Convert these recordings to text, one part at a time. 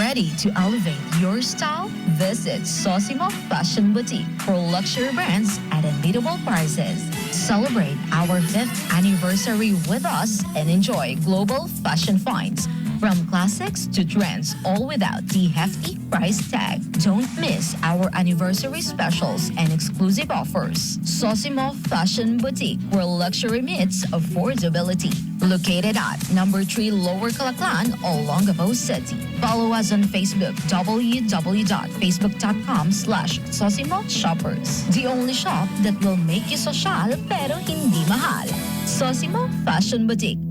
Ready to elevate your style? Visit Sosimo Fashion Boutique for luxury brands at unbeatable prices. Celebrate our 5th anniversary with us and enjoy global fashion finds. From classics to trends, all without the hefty price tag. Don't miss our anniversary specials and exclusive offers. Sosimo Fashion Boutique, where luxury meets affordability. Located at number 3 Lower Calaclan, Olongapo City. Follow us on Facebook, www.facebook.com/Sosimo Shoppers. The only shop that will make you social pero hindi mahal. Sosimo Fashion Boutique.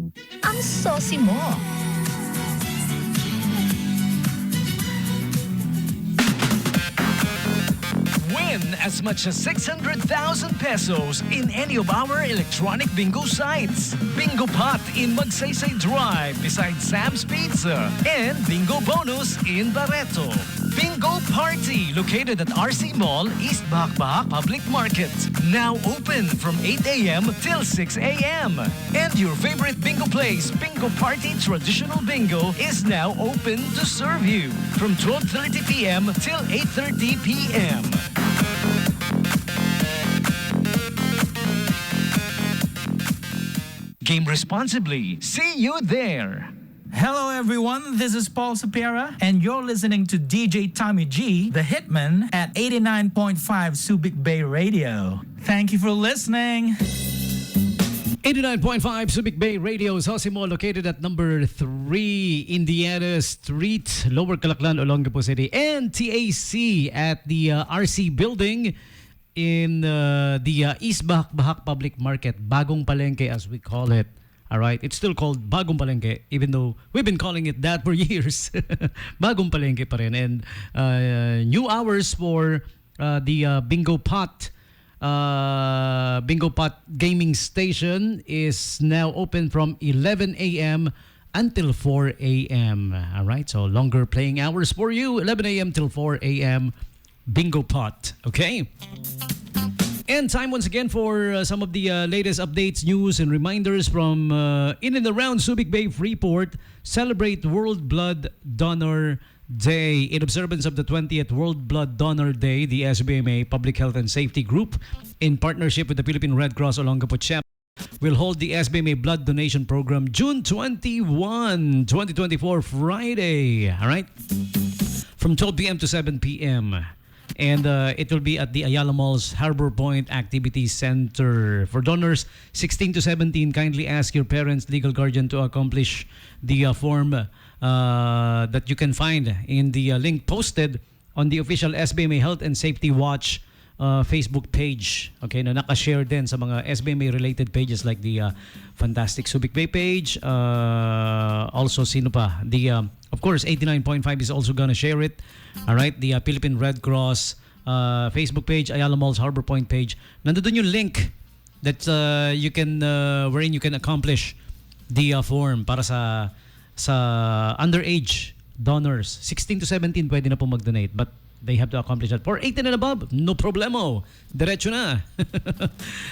Ang Sosimo. Win as much as 600,000 pesos in any of our electronic bingo sites. Bingo Pot in Magsaysay Drive beside Sam's Pizza. And Bingo Bonus in Barreto. Bingo Party located at RC Mall, East Bakbak Public Market. Now open from 8 a.m. till 6 a.m. And your favorite bingo place, Bingo Party Traditional Bingo, is now open to serve you from 12:30 p.m. till 8:30 p.m. Game responsibly. See you there. Hello everyone, this is Paul Sapera and you're listening to DJ Tommy G, the Hitman at 89.5 Subic Bay Radio. Thank you for listening. 89.5 Subic Bay Radio, Sosimo, located at number 3 Indiana Street, Lower Calaclan, Olongapo City, and TAC at the RC Building in the East Bahak Public Market, Bagong Palengke as we call it. All right, it's still called Bagong Palengke, even though we've been calling it that for years. Bagong Palengke pa rin. And new hours for the Bingo Pot gaming station is now open from 11 a.m. until 4 a.m. All right, so longer playing hours for you, 11 a.m. till 4 a.m. Bingo Pot, okay? And time once again for some of the latest updates, news, and reminders from in and around Subic Bay, Freeport. Celebrate World Blood Donor Day. In observance of the 20th World Blood Donor Day, the SBMA Public Health and Safety Group, in partnership with the Philippine Red Cross Olongapo CHEP, will hold the SBMA Blood Donation Program June 21, 2024, Friday. All right? From 12 p.m. to 7 p.m. And it will be at the Ayala Mall's Harbor Point Activity Center. For donors 16 to 17, kindly ask your parents, legal guardian to accomplish the form that you can find in the link posted on the official SBMA Health and Safety Watch Facebook page. Okay, na nakashare din sa mga SBMA related pages like the Fantastic Subic Bay page. Also, sino pa? The of course, 89.5 is also gonna share it. All right, the Philippine Red Cross Facebook page, Ayala Mall's Harbor Point page. Nandoon yung link that you can wherein you can accomplish the form para sa underage donors. 16 to 17 pwede na po mag-donate, but they have to accomplish that. For 18 and above, no problemo. Diretso na.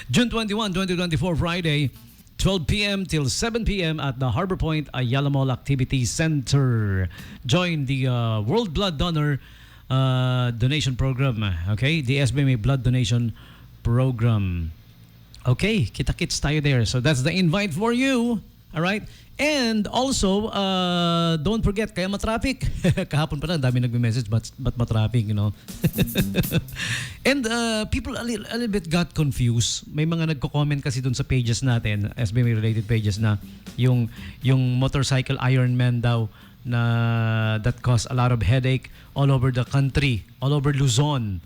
June 21, 2024, Friday, 12 p.m. till 7 p.m. at the Harbor Point Ayala Mall Activity Center. Join the World Blood Donor Donation Program. Okay? The SBMA Blood Donation Program. Okay, kita-kits tayo there. So that's the invite for you. All right? And also, don't forget, kaya matraffic. Kahapon pa lang, dami nagme-message, but matraffic, you know. And people a little bit got confused. May mga nagko-comment kasi dun sa pages natin, SBMA-related pages, na yung motorcycle Ironman daw na that caused a lot of headache all over the country, all over Luzon.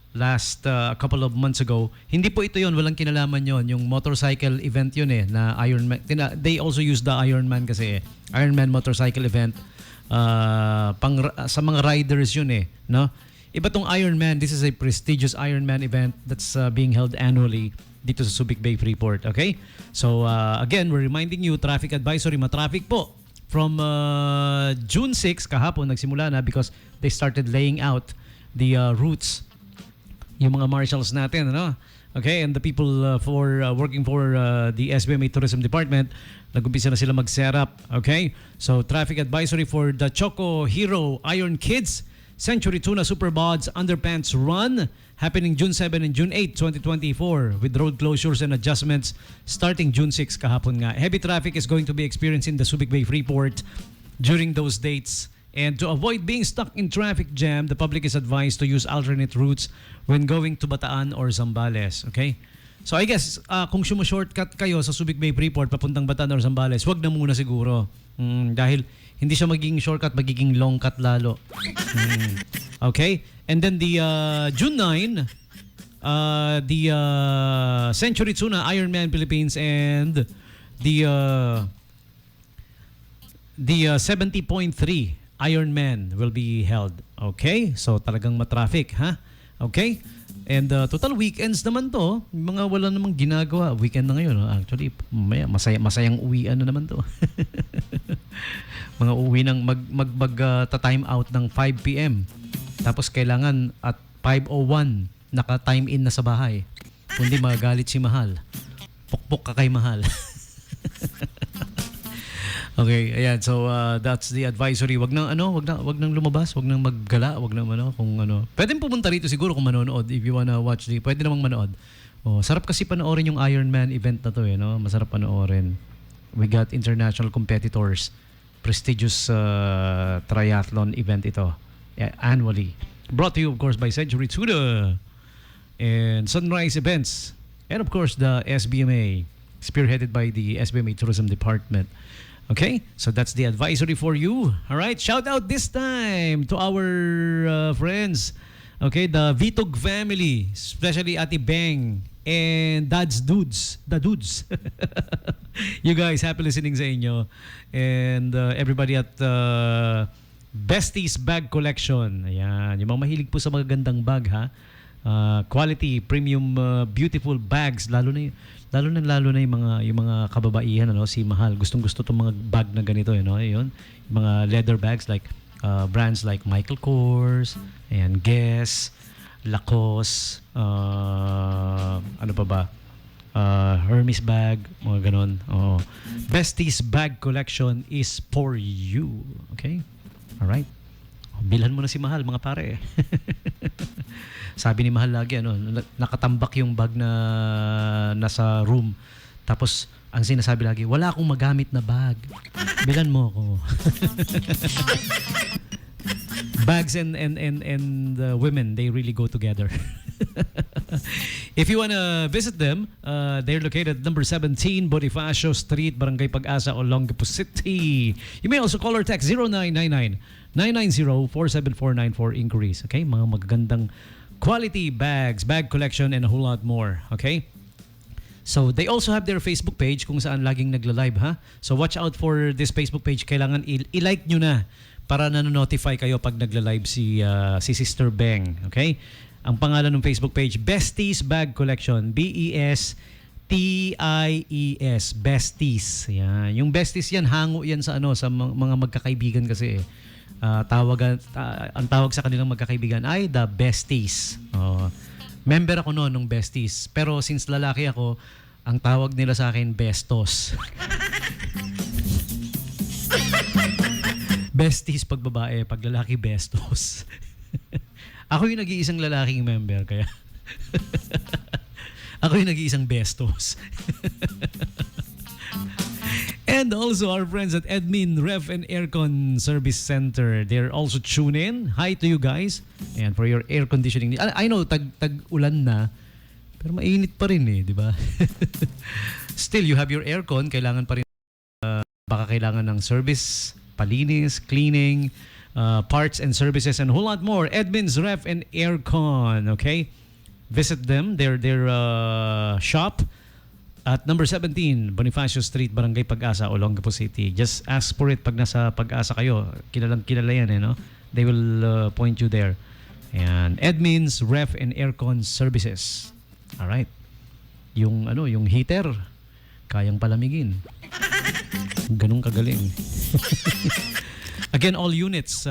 Last a couple of months ago. Hindi po ito yon, walang kinalaman yon. Yung motorcycle event yun na Ironman. They also use the Ironman kasi Ironman motorcycle event. Sa mga riders yun no? Iba tong Ironman, this is a prestigious Ironman event that's being held annually dito sa Subic Bay, Freeport. Okay? So again, we're reminding you, traffic advisory, matraffic po. From June 6, kahapon, nagsimula na because they started laying out the routes. Yung mga marshals natin, ano? Okay, and the people for working for the SBMA Tourism Department, nag-umpisa na sila mag-set up. Okay, so traffic advisory for the Choco Hero Iron Kids Century Tuna Super Bods Underpants Run happening June 7 and June 8, 2024 with road closures and adjustments starting June 6 kahapon nga. Heavy traffic is going to be experienced in the Subic Bay Freeport during those dates. And to avoid being stuck in traffic jam, the public is advised to use alternate routes when going to Bataan or Zambales. Okay? So I guess kung shortcut kayo sa Subic Bay Freeport papuntang Bataan or Zambales, wag na muna siguro. Dahil hindi siya magiging shortcut, magiging long cut lalo. Okay? And then the June 9, the Century Tuna Ironman Philippines and the 70.3 Ironman will be held. Okay? So talagang matraffic, ha? Okay? And total weekends naman to. Mga wala namang ginagawa. Weekend na ngayon. Actually, masayang uwian na naman to. Mga uwi ng time out ng 5 p.m. Tapos kailangan at 5:01 naka-time in na sa bahay. Kundi magagalit si Mahal. Pukpok ka kay Mahal. Okay, ayan. So that's the advisory. Wag nang lumabas, wag nang maggala, wag nang kung ano. Pwedeng pumunta rito siguro kung manonood if you wanna watch pwede namang manood. Oh, sarap kasi panoorin yung Ironman event na to, no? Masarap panoorin. We got international competitors. Prestigious triathlon event ito. Annually. Brought to you of course by Century Tuna and Sunrise Events. And of course the SBMA, spearheaded by the SBMA Tourism Department. Okay, so that's the advisory for you. All right, shout out this time to our friends. Okay, the Vitog family, especially Ate Beng and Dad's Dudes, the Dudes. You guys, happy listening sa inyo. And everybody at Besties Bag Collection. Ayan, yung mga mahilig po sa magagandang bag, ha? Quality, premium, beautiful bags, lalo na yung mga kababaihan, si Mahal. Gustong-gusto tong mga bag na ganito, yun. Yung mga leather bags like brands like Michael Kors, and Guess, Lacoste, ano pa ba? Hermes bag, mga ganon. Oh. Besties Bag Collection is for you. Okay? Alright. Bilhan mo na si Mahal, mga pare. Sabi ni Mahal lagi, nakatambak yung bag na nasa room. Tapos, ang sinasabi lagi, wala akong magamit na bag. Bilhan mo ako. Bags and women, they really go together. If you wanna visit them, they're located at number 17 Bonifacio Street, Barangay Pag-asa, Olongapo City. You may also call or text 0999-990-47494 inquiries. Okay? Mga magagandang quality bags, bag collection, and a whole lot more. Okay? So, they also have their Facebook page kung saan laging nagla-live, ha? So, watch out for this Facebook page. Kailangan i-like nyo na para nanonotify kayo pag nagla-live si Sister Beng. Okay? Ang pangalan ng Facebook page, Besties Bag Collection. BESTIES. Besties. Yan. Yung Besties yan, hango yan sa mga magkakaibigan kasi. Ang tawag sa kanilang magkakaibigan ay the Besties. Member ako noon ng Besties. Pero since lalaki ako, ang tawag nila sa akin, Bestos. Besties pag babae, pag lalaki, Bestos. Ako yung nag-iisang lalaking member, kaya ako yung nag-iisang Bestos. And also our friends at Edmin Ref and Aircon Service Center, they're also tune in. Hi to you guys. And for your air conditioning. I know tag-ulan na, pero mainit pa rin di ba? Still, you have your aircon, kailangan pa rin baka kailangan ng service, palinis, cleaning, parts and services, and a whole lot more. Edmin's Ref and Aircon, okay? Visit them, their shop at number 17, Bonifacio Street, Barangay Pag-asa, Olongapo City. Just ask for it pag nasa Pag-asa kayo. Kilala yan, no? They will point you there. And Edmin's Ref and Aircon Services. Alright. Yung heater, kayang palamigin. Ganun kagaling. Again, all units,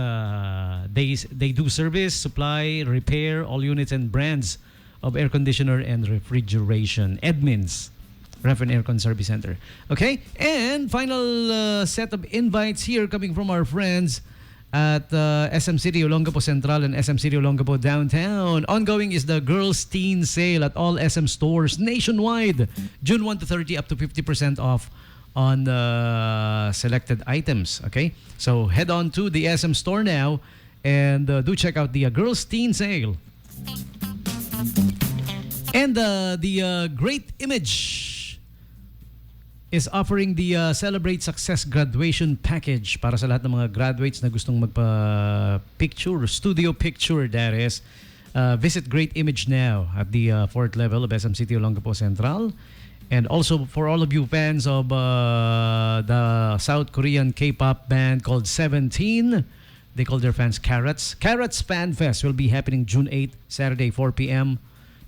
they do service, supply, repair, all units and brands of air conditioner and refrigeration. Edmunds Ref and Aircon Service Center. Okay? And final set of invites here coming from our friends at SM City Olongapo Central and SM City Olongapo Downtown. Ongoing is the Girls Teen Sale at all SM stores nationwide. June 1 to 30, up to 50% off on selected items. Okay? So head on to the SM store now and do check out the Girls Teen Sale. And the Great Image is offering the Celebrate Success Graduation Package para sa lahat ng mga graduates na gustong magpa-picture, studio picture that is. Visit Great Image now at the 4th level of SM City Olongapo Central. And also for all of you fans of the South Korean K-pop band called 17, they call their fans Carrots. Carrots Fan Fest will be happening June 8, Saturday, 4 p.m.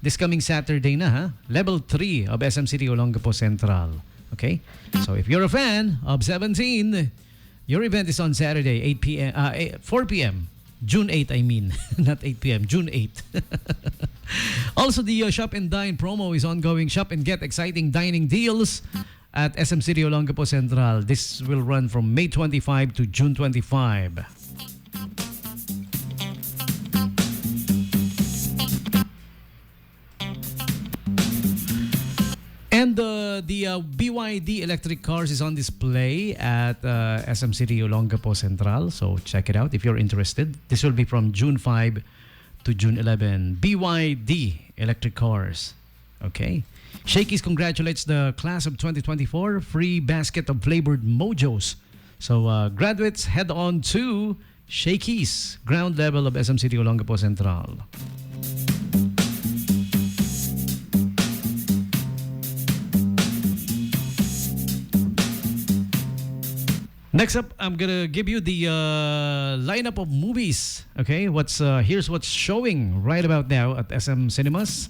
This coming Saturday na, ha? Level 3 of SM City Olongapo Central. Okay? So if you're a fan of 17, your event is on Saturday, 4 p.m. June 8, I mean. Not 8 p.m. June 8. Also, the Shop and Dine promo is ongoing. Shop and get exciting dining deals at SM City Olongapo Central. This will run from May 25 to June 25. And the BYD electric cars is on display at SM City Olongapo Central. So check it out if you're interested. This will be from June 5 to June 11. BYD electric cars. Okay. Shakey's congratulates the class of 2024. Free basket of flavored mojos. So graduates, head on to Shakey's, ground level of SM City Olongapo Central. Next up, I'm gonna give you the lineup of movies. Okay, here's what's showing right about now at SM Cinemas,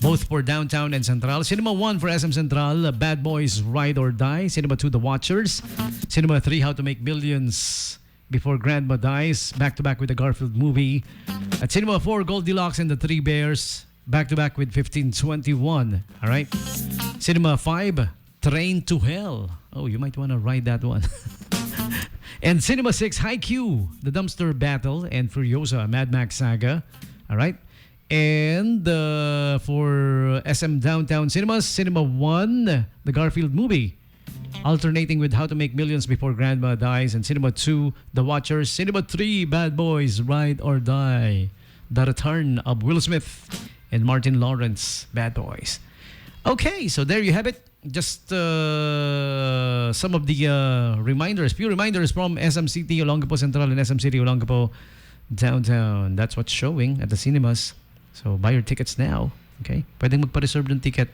both for Downtown and Central. Cinema 1 for SM Central, Bad Boys Ride or Die. Cinema 2, The Watchers. Cinema 3, How to Make Millions Before Grandma Dies, back to back with the Garfield movie. At Cinema 4, Goldilocks and the Three Bears, back to back with 1521. All right. Cinema 5, Train to Hell. Oh, you might want to ride that one. And Cinema 6, Haikyuu, The Dumpster Battle, and Furiosa, Mad Max Saga. All right. And for SM Downtown Cinemas, Cinema 1, The Garfield Movie, alternating with How to Make Millions Before Grandma Dies. And Cinema 2, The Watchers. Cinema 3, Bad Boys Ride or Die, The Return of Will Smith and Martin Lawrence, Bad Boys. Okay, so there you have it. Just some of the reminders, few reminders from SM City Olongapo Central and SM City Olongapo Downtown. That's what's showing at the cinemas. So buy your tickets now. Okay? Pwedeng magpa-reserve ng ticket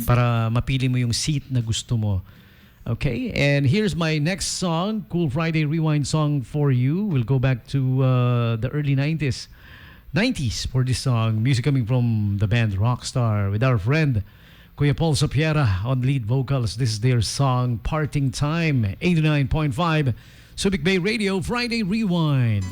para mapili mo yung seat na gusto mo. Okay? And here's my next song, Cool Friday Rewind song for you. We'll go back to the early 90s for this song. Music coming from the band Rockstar with our friend Kuya Paul Sopiera on lead vocals. This is their song, Parting Time, 89.5 Subic Bay Radio, Friday Rewind.